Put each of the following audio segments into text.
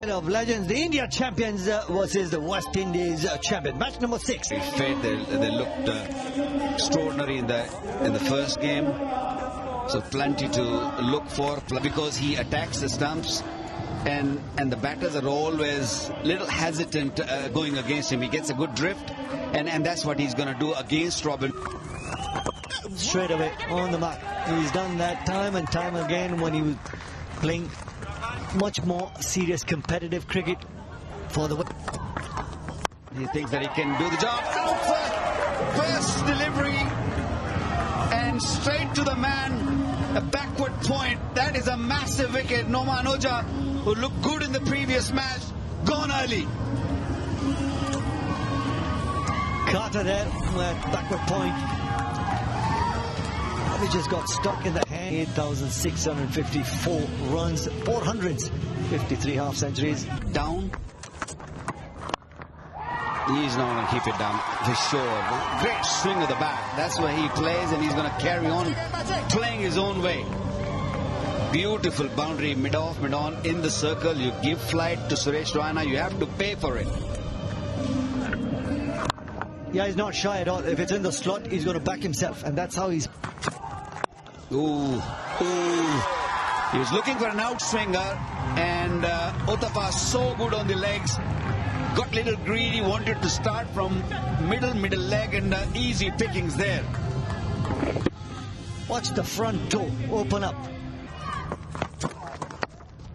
Of legends, the India champions versus the West Indies champion. Match number 6. They looked extraordinary in the first game. So plenty to look for because he attacks the stumps, and the batters are always a little hesitant going against him. He gets a good drift, and that's what he's going to do against Robin. Straight away on the mark. He's done that time and time again when he was playing much more serious competitive cricket for the... He thinks that he can do the job. First delivery and straight to the man. A backward point. That is a massive wicket. Noman Oja, who looked good in the previous match, gone early. Carter there at backward point. He just got stuck in the hand. 8,654 runs, 400s, 53 half centuries. Down. He's not going to keep it down for sure. Great swing of the bat. That's where he plays, and he's going to carry on playing his own way. Beautiful boundary, mid-off, mid-on in the circle. You give flight to Suresh Raina, you have to pay for it. Yeah, he's not shy at all. If it's in the slot, he's going to back himself, and that's how he's... Ooh. He was looking for an outswinger, and Uthappa so good on the legs. Got a little greedy, wanted to start from middle leg, and easy pickings there. Watch the front toe open up.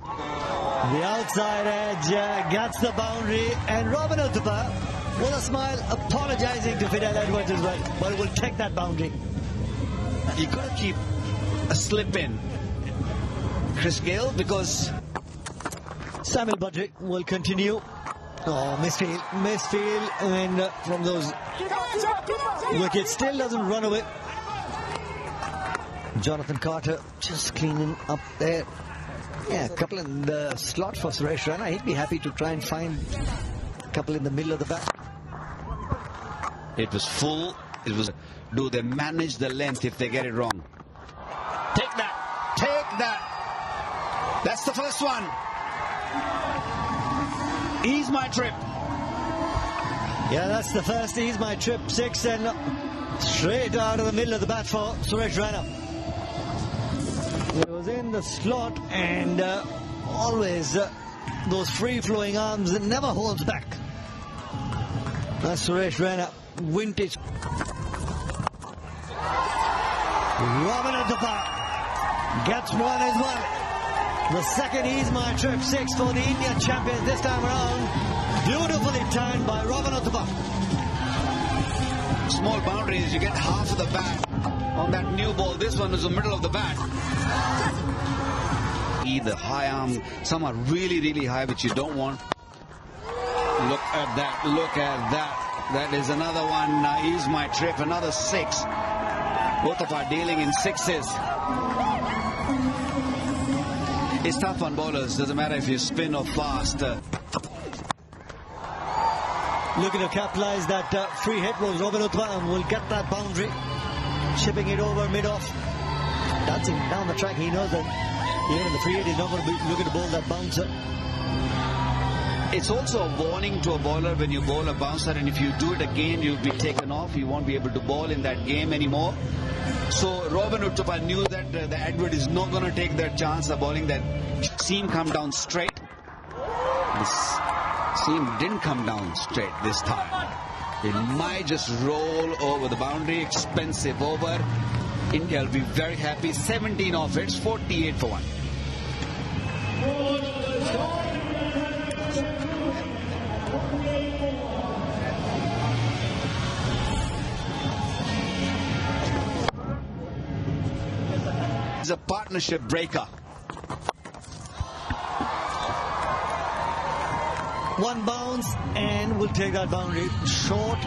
The outside edge gets the boundary, and Robin Uthappa with a smile apologizing to Fidel Edwards as well, but will take that boundary. You got to keep a slip in, Chris Gayle, because Samuel Budrick will continue. Oh, misfield, and from those wickets still doesn't run away. Jonathan Carter just cleaning up there. Yeah, a couple in the slot for Suresh Raina. He'd be happy to try and find a couple in the middle of the bat. It was full. It was. Do they manage the length if they get it wrong? Take that. Take that. That's the first one. Ease my trip. Yeah, that's the first Ease my trip. 6, and straight out of the middle of the bat for Suresh Raina. It was in the slot, and always those free-flowing arms, it never holds back. That's Suresh Raina, vintage. Robin Uthappa gets one as well. The second Ease my trip, 6 for the Indian champions this time around. Beautifully timed by Robin Uthappa. Small boundaries, you get half of the bat on that new ball. This one is the middle of the bat. The high arm, some are really high, which you don't want. Look at that, look at that. That is another one. Ease my trip, another 6. Both of our dealing in 6s. It's tough on bowlers. Doesn't matter if you spin or fast. Looking to capitalize that free hit was Robin Uthappa, and will get that boundary. Chipping it over mid-off. Dancing down the track. He knows that even in the free hit, he's not going to be looking to bowl that bouncer. It's also a warning to a bowler when you bowl a bouncer, and if you do it again, you'll be taken off. You won't be able to bowl in that game anymore. So Robin Uthappa knew that the Edward is not going to take that chance of bowling that seam come down straight. This seam didn't come down straight this time. It might just roll over the boundary. Expensive over. India will be very happy. 17 off it. 48 for 1. It's a partnership breaker. One bounce, and we'll take that boundary. Short.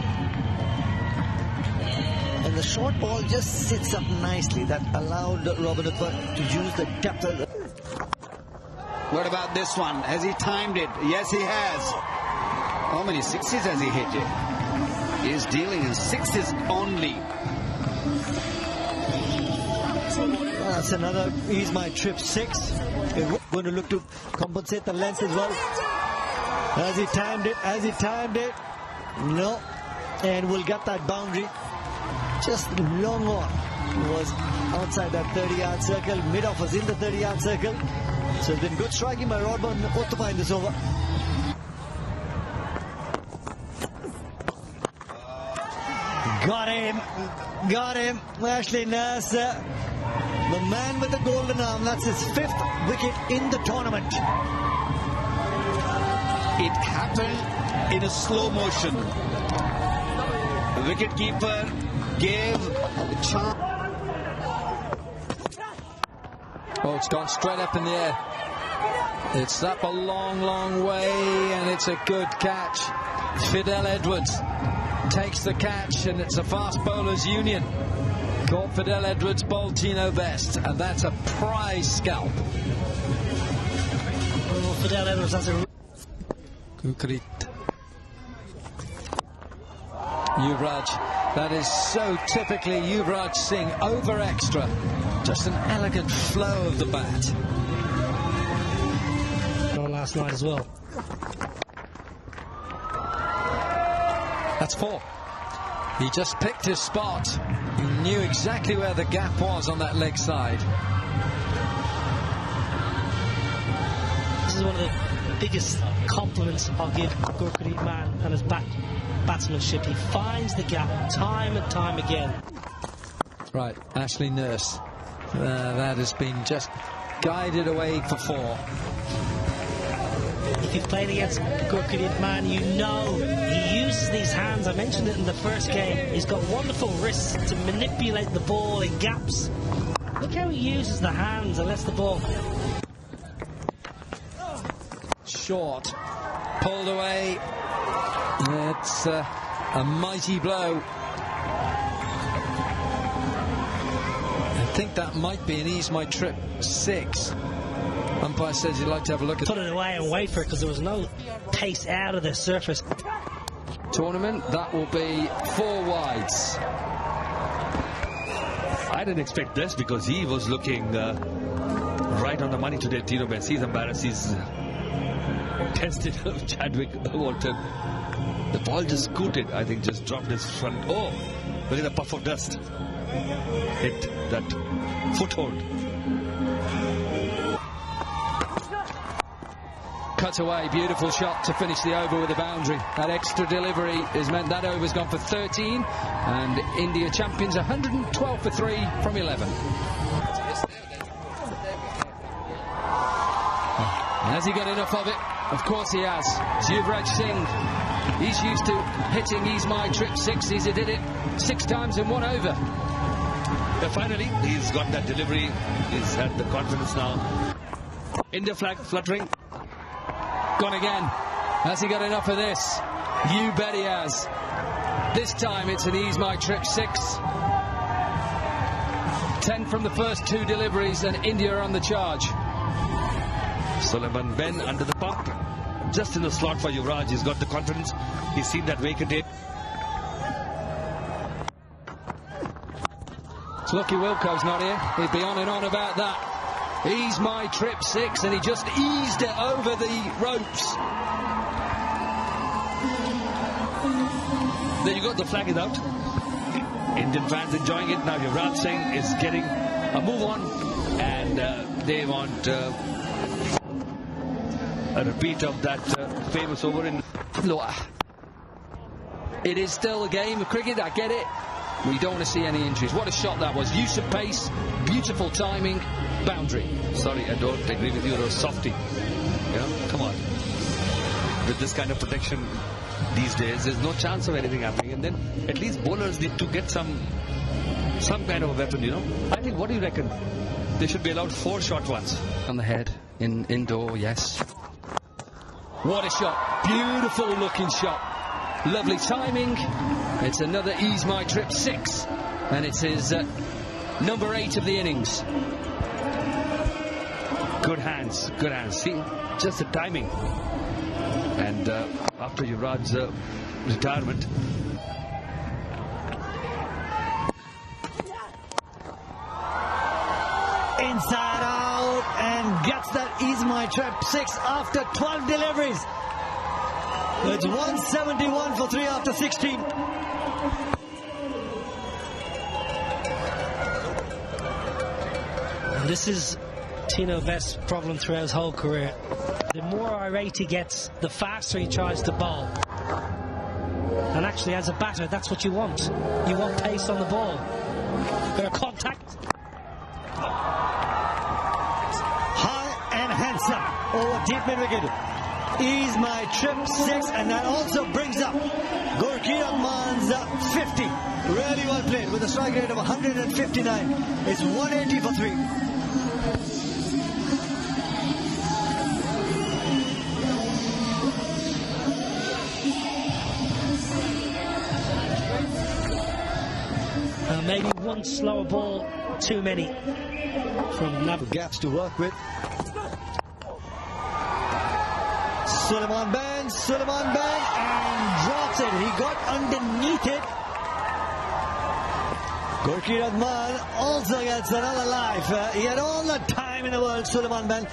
And the short ball just sits up nicely. That allowed Robin Uthappa to use the depth of the... What about this one? Has he timed it? Yes, he has. How many 6s has he hit it? He is dealing in 6s only. That's another Ease My Trip 6. They're going to look to compensate the length as well. Has he timed it? No. And we'll get that boundary. Just long on was outside that 30-yard circle. Mid-off was in the 30-yard circle. So it's been good striking by Rodman Uthappa in this over. Got him. Ashley Nurse, the man with the golden arm. That's his 5th wicket in the tournament. It happened in a slow motion. The wicketkeeper gave a chance. Oh, it's gone straight up in the air. It's up a long, long way, and it's a good catch. Fidel Edwards takes the catch, and it's a fast bowlers union. Caught Fidel Edwards, bowled Tino Best, and that's a prize scalp. Oh, Fidel Edwards has a... Kukrit. Yuvraj, that is so typically Yuvraj Singh, over extra. Just an elegant flow of the bat. Last night as well. That's 4. He just picked his spot. He knew exactly where the gap was on that leg side. This is one of the biggest compliments I'll give Gurpreet Mann and his batsmanship. He finds the gap time and time again. Right, Ashley Nurse. That has been just guided away for 4. If you've played against Gurpreet Mann, you know he uses these hands. I mentioned it in the first game. He's got wonderful wrists to manipulate the ball in gaps. Look how he uses the hands and lets the ball. Short. Pulled away. It's a mighty blow. I think that might be an Ease My Trip 6. Umpire says he'd like to have a look at... Put it away and wait for it because there was no pace out of the surface. Tournament, that will be 4 wides. I didn't expect this because he was looking right on the money today. Tino Best, he's embarrassed. He's tested Chadwick Walton. The ball just scooted, I think, just dropped his front. Oh, look at the puff of dust. Hit that foothold. Cut away, beautiful shot to finish the over with a boundary. That extra delivery has meant that over's gone for 13, and India champions 112 for 3 from 11. Has he got enough of it? Of course he has. Yuvraj Singh, he's used to hitting Ease My Trip 6s. He did it 6 times in 1 over. Finally, he's got that delivery. He's had the confidence now. India flag fluttering. Gone again. Has he got enough of this? You bet he has. This time it's an Ease My Trip 6. 10 from the first 2 deliveries, and India are on the charge. Sulaiman Ben under the pump. Just in the slot for Yuvraj. He's got the confidence. He's seen that vacant hit. It's lucky Wilco's not here. He'd be on and on about that. Ease My Trip 6, and he just eased it over the ropes. There you go, the flag is out. Indian fans enjoying it. Now Yuvraj Singh is getting a move on, and they want a repeat of that famous over in... Look, it is still a game of cricket, I get it. We don't want to see any injuries. What a shot that was. Use of pace, beautiful timing, boundary. Sorry, I don't agree with you. It was softy. Yeah, come on. With this kind of protection these days, there's no chance of anything happening. And then at least bowlers need to get some kind of a weapon, you know. I think, what do you reckon? They should be allowed 4 short ones. On the head, in indoor, yes. What a shot. Beautiful looking shot. Lovely timing. It's another Ease My Trip 6, and it's his number 8 of the innings. Good hands, good hands. See, just the timing. And after Yuvraj's retirement, and gets that Ease My Trip 6 after 12 deliveries. It's 171 for 3 after 16. And this is Tino Best's problem throughout his whole career. The more irate he gets, the faster he tries to bowl. And actually, as a batter, that's what you want. You want pace on the ball. Got a contact. High and handsome over deep mid-wicket. Ease My Trip 6, and that also brings up Gurkeerat Man's 50. Really well played with a strike rate of 159. It's 180 for 3. Maybe one slower ball too many from Nav. Gaps to work with. Sulaiman bends, and drops it. He got underneath it. Gurkeerat Man also gets another life. He had all the time in the world, Sulaiman Ben.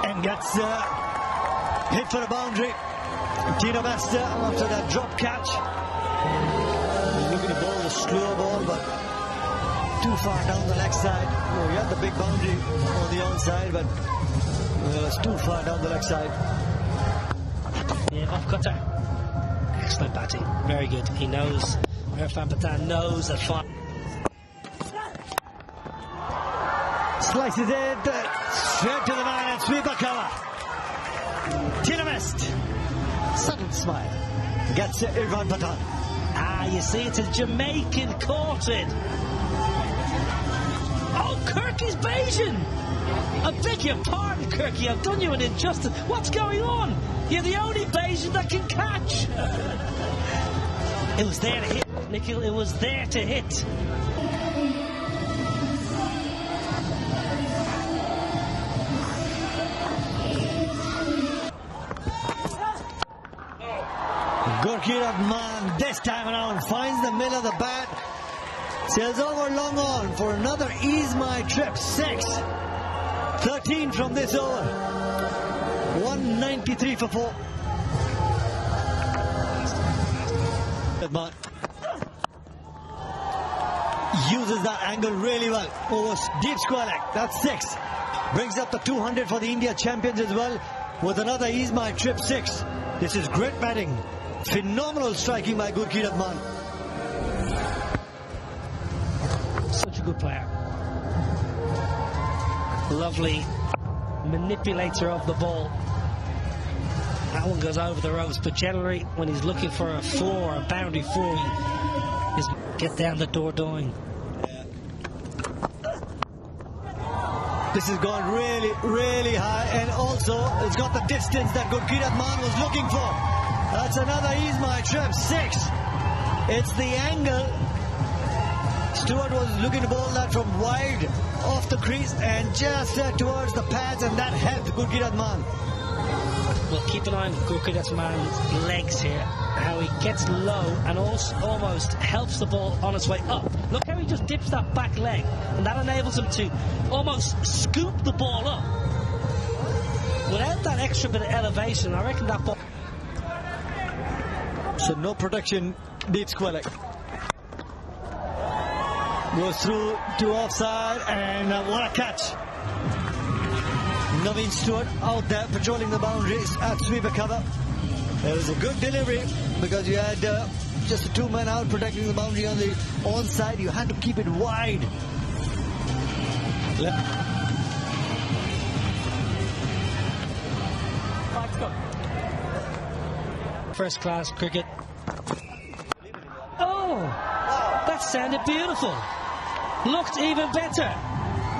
And gets hit for a boundary. Tino Best after that drop catch. Looking to bowl a slow ball, but too far down the leg side. Oh, he had the big boundary on the onside, but it was too far down the leg side. Yeah, off cutter. Excellent batting. Very good. He knows. Irfan Pathan knows that far. Slices it straight to the man and sweeper cover. Tino Best. Sudden smile. Gets Irfan Pathan. Ah, you see, it's a Jamaican caught it. Oh, Kirky's Bayesian. I beg your pardon, Kirky. I've done you an injustice. What's going on? You're the only Bayesian that can catch. It was there to hit, Nikhil. It was there to hit. Gurkeerat Man this time around finds the middle of the bat. Sails over long on for another Ease My Trip 6. 13 from this over. 193 for 4. Man uses that angle really well over deep square leg. That's 6. Brings up the 200 for the India champions as well with another Ease My Trip 6. This is great batting. Phenomenal striking by Gurkeerat Man. Such a good player. Lovely manipulator of the ball. That one goes over the ropes, but generally when he's looking for a 4, a boundary 4, he is get down the door doing. This has gone really, really high, and also it's got the distance that Gurkeerat Man was looking for. That's another Ease My Trip 6. It's the angle. Stewart was looking to bowl that from wide off the crease and just towards the pads, and that helped Gurkeerat Man. Well, keep an eye on Gurkeerat Man's legs here. How he gets low and also almost helps the ball on its way up. Look how he just dips that back leg, and that enables him to almost scoop the ball up. Without that extra bit of elevation, I reckon that ball... So no protection, deep square leg. Goes through to offside, and what a catch. Naveen Stewart out there patrolling the boundaries at sweeper cover. It was a good delivery because you had just 2 men out protecting the boundary on the onside. You had to keep it wide. First class cricket. Oh, that sounded beautiful. Looked even better.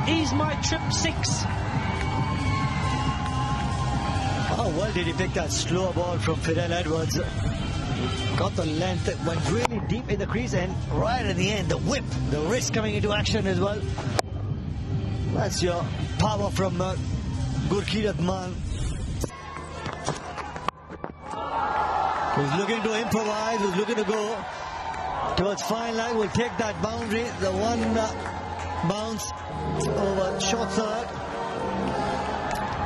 Ease My Trip 6. How well did he pick that slow ball from Fidel Edwards? Got the length, went really deep in the crease, and right at the end, the whip, the wrist coming into action as well. That's your power from Gurkeerat Man. Was looking to improvise, was looking to go towards fine line, will take that boundary. The one bounce over short third.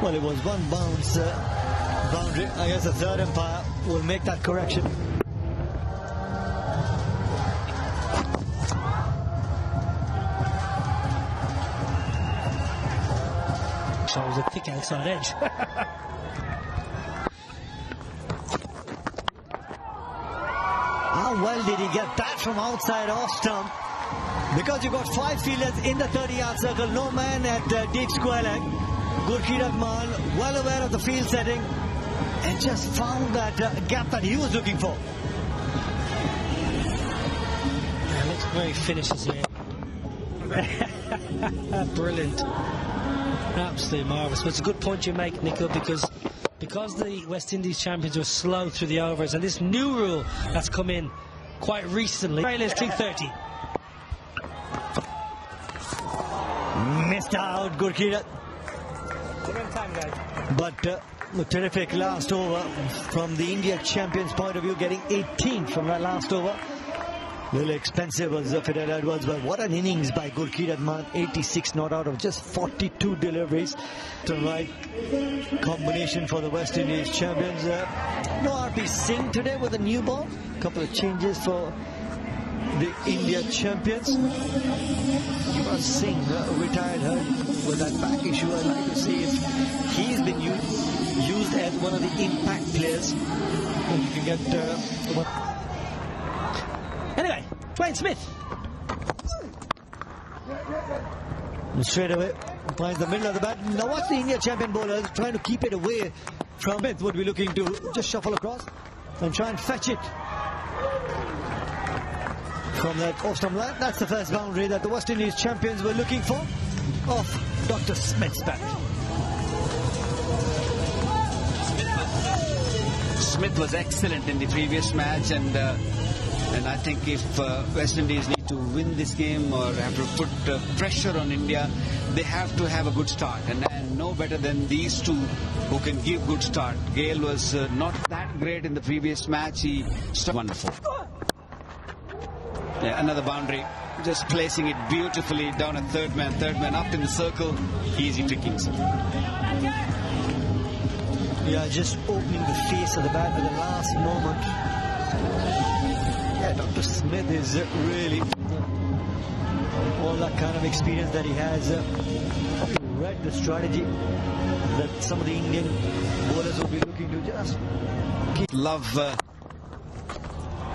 Well, it was one bounce boundary. I guess the third umpire will make that correction. So it was a thick outside edge. How well did he get that from outside off stump? Because you've got 5 fielders in the 30-yard circle, no man at deep square leg. Gurkeerat Maan, well aware of the field setting, and just found that gap that he was looking for. Yeah, looks very finishes here. Brilliant. Absolutely marvellous. But it's a good point you make, Nico, because the West Indies champions were slow through the overs, and this new rule that's come in quite recently. Australia's 230. Missed out, Gurkeerat. But a terrific last over from the India champions' point of view, getting 18 from that last over. A little expensive was Fidel Edwards, but what an innings by Gurkeerat Maan. 86 not out of just 42 deliveries. The right combination for the West Indies champions. No RP Singh today with a new ball. A couple of changes for the India champions. Yuvraj Singh retired with that back issue. I'd like to see if he's been used as one of the impact players. And you can get Anyway, Dwayne Smith. and straight away finds the middle of the bat. Now watch the India champion bowlers trying to keep it away from it. Would be looking to just shuffle across and try and fetch it from that off-stump line. That's the first boundary that the West Indies champions were looking for off Dr. Smith's bat. Smith was excellent in the previous match, and I think if West Indies need to win this game or have to put pressure on India, they have to have a good start, and no better than these two who can give good start. Gale was not that great in the previous match. He started wonderful. Yeah, another boundary, just placing it beautifully down at third man up in the circle. Easy pickings. Yeah, just opening the face of the bat at the last moment. Yeah, Dr. Smith is really all that kind of experience that he has. Read the strategy that some of the Indian bowlers will be looking to just keep.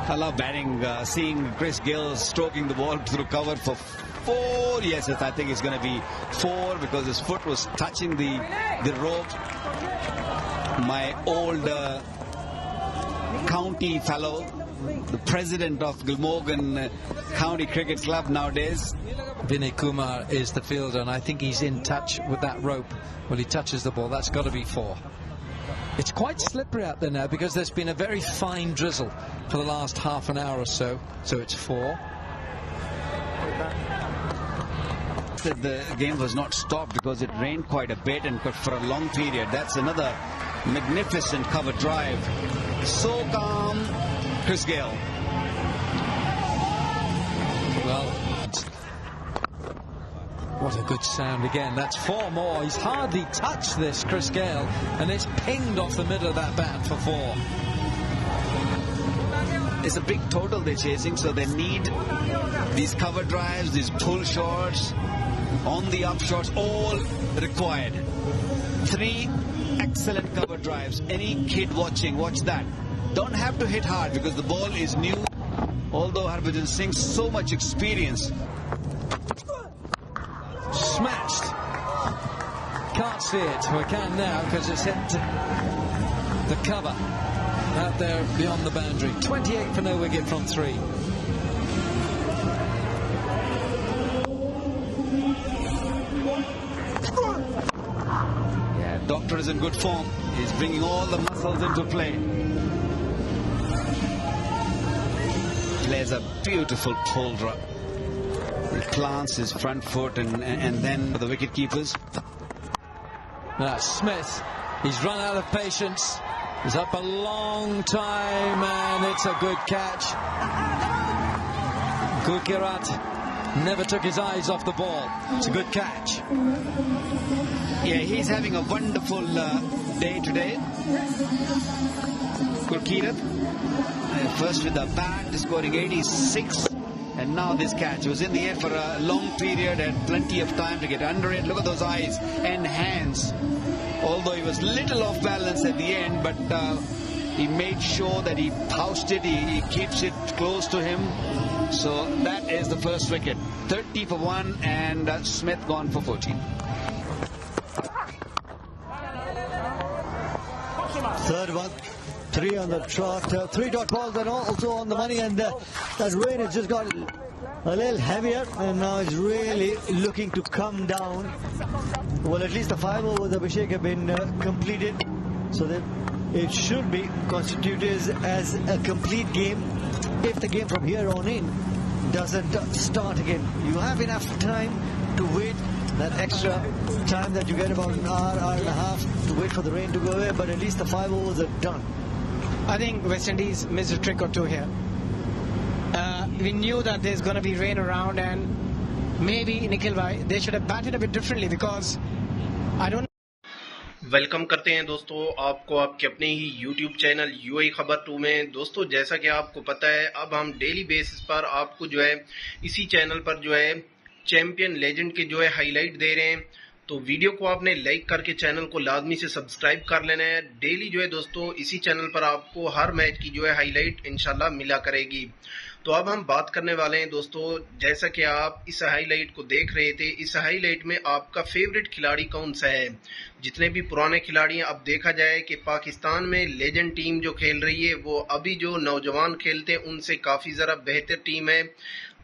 I love batting, seeing Chris Gayle stroking the ball through cover for 4. Yes, I think it's going to be 4 because his foot was touching the rope. My old county fellow, the president of Glamorgan County Cricket Club nowadays. Vinay Kumar is the fielder, and I think he's in touch with that rope when he touches the ball. That's got to be 4. It's quite slippery out there now because there's been a very fine drizzle for the last half an hour or so. So it's 4. The game was not stopped because it rained quite a bit and for a long period. That's another magnificent cover drive. So calm, Chris Gayle. Well, what a good sound again. That's 4 more. He's hardly touched this, Chris Gayle, and it's pinged off the middle of that bat for 4. It's a big total they're chasing, so they need these cover drives, these pull shots, on the up shots, all required. 3 excellent cover drives. Any kid watching, watch that. Don't have to hit hard because the ball is new. Although Harbhajan Singh's so much experience. Smashed. Can't see it. We can now because it's hit the cover out there beyond the boundary. 28 for no wicket from 3. Yeah, Doctor is in good form. He's bringing all the muscles into play. Plays a beautiful pull drop. He plants his front foot and then the wicket keepers. Now Smith, he's run out of patience. He's up a long time and it's a good catch. Gurkeerat never took his eyes off the ball. It's a good catch. Yeah, he's having a wonderful day today. Gurkeerat, first with the bat, scoring 86. And now this catch. He was in the air for a long period, had plenty of time to get under it. Look at those eyes and hands. Although he was little off balance at the end, but he made sure that he pouched it, he keeps it close to him. So that is the first wicket. 30 for 1 and Smith gone for 14. Third one. 3 on the trot, 3 dot balls and also on the money, and that rain has just got a little heavier and now it's really looking to come down. Well, at least the 5 overs of Abhishek have been completed, so that it should be constituted as a complete game if the game from here on in doesn't start again. You have enough time to wait, that extra time that you get, about an hour and a half to wait for the rain to go away, but at least the 5 overs are done. I think West Indies missed a trick or two here. We knew that there's going to be rain around, and maybe Nikhil bhai, they should have batted a bit differently, because I don't. Welcome करते हैं दोस्तों आपको आपके अपने ही YouTube channel UAE खबर 2 में। दोस्तों जैसा कि आपको पता है, अब हम डेली बेसिस पर आपको जो है इसी चैनल पर जो है चैंपियन लेजेंड के जो है हाईलाइट दे रहे हैं। तो वीडियो को आपने लाइक करके चैनल को लाजमी से सब्सक्राइब कर लेना है। डेली जो है दोस्तों इसी चैनल पर आपको हर मैच की जो है हाईलाइट इंशाल्लाह मिला करेगी। तो अब हम बात करने वाले हैं दोस्तों, जैसा कि आप इस हाईलाइट को देख रहे थे, इस हाईलाइट में आपका फेवरेट खिलाड़ी कौन सा है। जितने भी पुराने खिलाड़ी हैं, अब देखा जाए कि पाकिस्तान में लेजेंड टीम जो खेल रही है वो अभी जो नौजवान खेलते हैं उनसे काफी जरा बेहतर टीम है।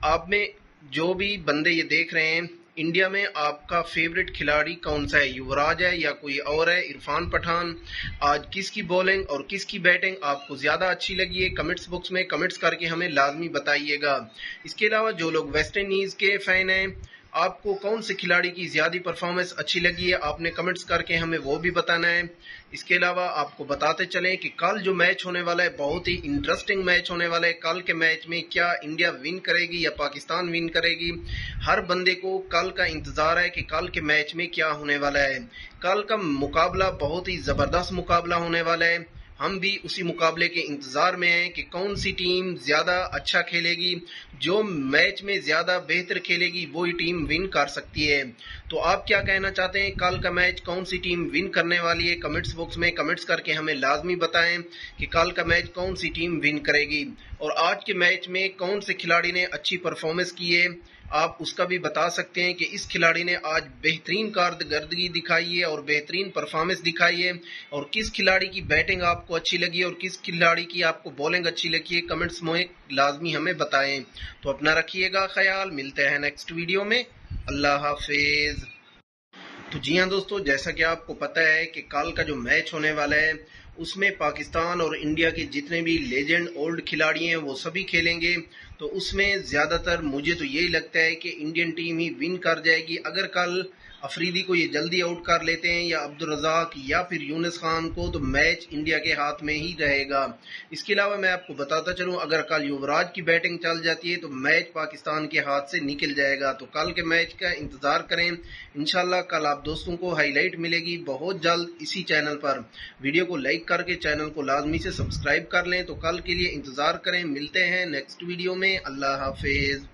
आप में जो भी बंदे ये देख रहे हैं, इंडिया में आपका फेवरेट खिलाड़ी कौन सा है, युवराज है या कोई और है, इरफान पठान। आज किसकी बॉलिंग और किसकी बैटिंग आपको ज्यादा अच्छी लगी है, कमेंट्स बॉक्स में कमेंट्स करके हमें लाजमी बताइएगा। इसके अलावा जो लोग वेस्ट इंडीज के फैन हैं, आपको कौन से खिलाड़ी की ज्यादा परफॉर्मेंस अच्छी लगी है, आपने कमेंट्स करके हमें वो भी बताना है। इसके अलावा आपको बताते चलें कि कल जो मैच होने वाला है बहुत ही इंटरेस्टिंग मैच होने वाला है। कल के मैच में क्या इंडिया विन करेगी या पाकिस्तान विन करेगी, हर बंदे को कल का इंतजार है कि कल के मैच में क्या होने वाला है। कल का मुकाबला बहुत ही जबरदस्त मुकाबला होने वाला है। हम भी उसी मुकाबले के इंतजार में हैं कि कौन सी टीम ज्यादा अच्छा खेलेगी, जो मैच में ज्यादा बेहतर खेलेगी वही टीम विन कर सकती है। तो आप क्या कहना चाहते हैं, कल का मैच कौन सी टीम विन करने वाली है, कमेंट्स बॉक्स में कमेंट्स करके हमें लाजमी बताएं कि कल का मैच कौन सी टीम विन करेगी। और आज के मैच में कौन से खिलाड़ी ने अच्छी परफॉर्मेंस की है, आप उसका भी बता सकते हैं कि इस खिलाड़ी ने आज बेहतरीन कारकर्दगी दिखाई है और बेहतरीन परफॉर्मेंस दिखाई है, और किस खिलाड़ी की बैटिंग आपको अच्छी लगी और किस खिलाड़ी की आपको बॉलिंग अच्छी लगी है, कमेंट्स में लाजमी हमें बताएं। तो अपना रखिएगा ख्याल, मिलते हैं नेक्स्ट वीडियो में। अल्लाह हाफिज। तो जी हाँ दोस्तों, जैसा कि आपको पता है कि कल का जो मैच होने वाला है उसमें पाकिस्तान और इंडिया के जितने भी लेजेंड ओल्ड खिलाड़ी हैं वो सभी खेलेंगे। तो उसमें ज्यादातर मुझे तो यही लगता है कि इंडियन टीम ही विन कर जाएगी। अगर कल अफरीदी को ये जल्दी आउट कर लेते हैं या अब्दुल रज़ाक या फिर यूनुस खान को, तो मैच इंडिया के हाथ में ही रहेगा। इसके अलावा मैं आपको बताता चलूं, अगर कल युवराज की बैटिंग चल जाती है तो मैच पाकिस्तान के हाथ से निकल जाएगा। तो कल के मैच का इंतजार करें, इंशाल्लाह कल आप दोस्तों को हाईलाइट मिलेगी बहुत जल्द इसी चैनल पर। वीडियो को लाइक करके चैनल को लाजमी से सब्सक्राइब कर लें। तो कल के लिए इंतजार करें, मिलते हैं नेक्स्ट वीडियो में। अल्लाह हाफिज।